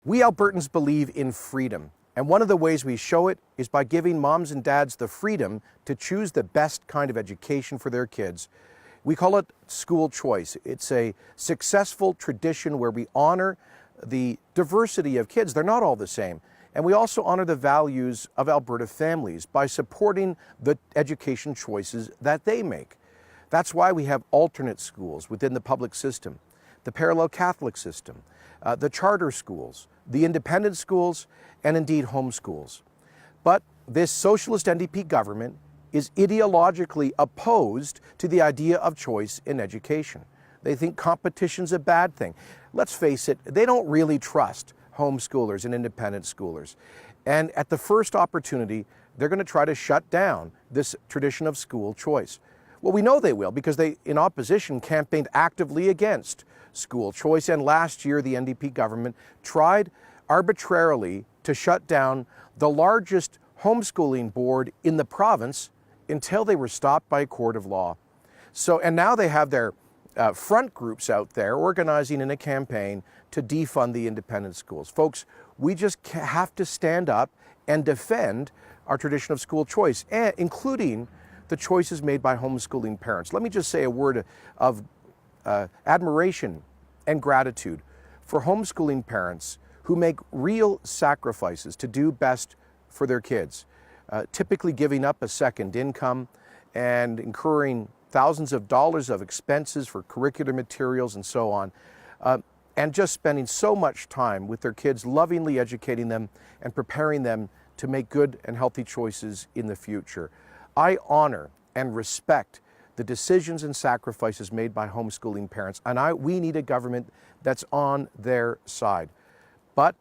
We Albertans believe in freedom, and one of the ways we show it is by giving moms and dads the freedom to choose the best kind of education for their kids. We call it school choice. It's a successful tradition where we honor the diversity of kids. They're not all the same. And we also honor the values of Alberta families by supporting the education choices that they make. That's why we have alternate schools within the public system, the parallel Catholic system, the charter schools, the independent schools, and indeed homeschools. But this socialist NDP government is ideologically opposed to the idea of choice in education. They think competition's a bad thing. Let's face it, they don't really trust homeschoolers and independent schoolers. And at the first opportunity, they're going to try to shut down this tradition of school choice. Well, we know they will because they, in opposition, campaigned actively against school choice. And last year, the NDP government tried arbitrarily to shut down the largest homeschooling board in the province until they were stopped by a court of law. And now they have their front groups out there organizing in a campaign to defund the independent schools. Folks, we just have to stand up and defend our tradition of school choice, including the choices made by homeschooling parents. Let me just say a word of admiration and gratitude for homeschooling parents who make real sacrifices to do best for their kids, typically giving up a second income and incurring thousands of dollars of expenses for curricular materials and so on, and just spending so much time with their kids, lovingly educating them and preparing them to make good and healthy choices in the future. I honor and respect the decisions and sacrifices made by homeschooling parents, and we need a government that's on their side. But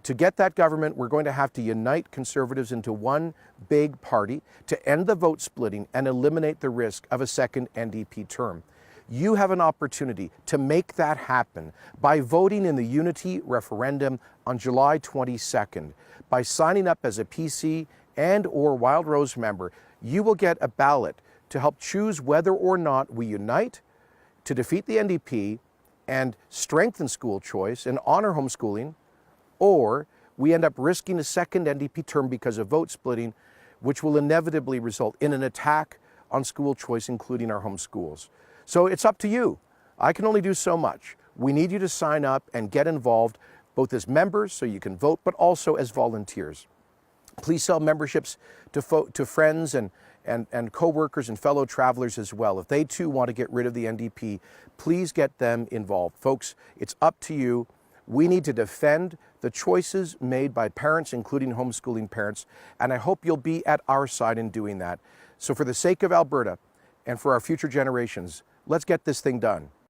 to get that government, we're going to have to unite Conservatives into one big party to end the vote splitting and eliminate the risk of a second NDP term. You have an opportunity to make that happen by voting in the unity referendum on July 22nd. By signing up as a PC and/or Wild Rose member, you will get a ballot to help choose whether or not we unite to defeat the NDP and strengthen school choice and honor homeschooling, or we end up risking a second NDP term because of vote splitting, which will inevitably result in an attack on school choice, including our home schools. So it's up to you. I can only do so much. We need you to sign up and get involved, both as members so you can vote, but also as volunteers. Please sell memberships to friends and co-workers and fellow travelers as well. If they too want to get rid of the NDP, please get them involved. Folks, it's up to you. We need to defend the choices made by parents, including homeschooling parents, and I hope you'll be at our side in doing that. So for the sake of Alberta and for our future generations, let's get this thing done.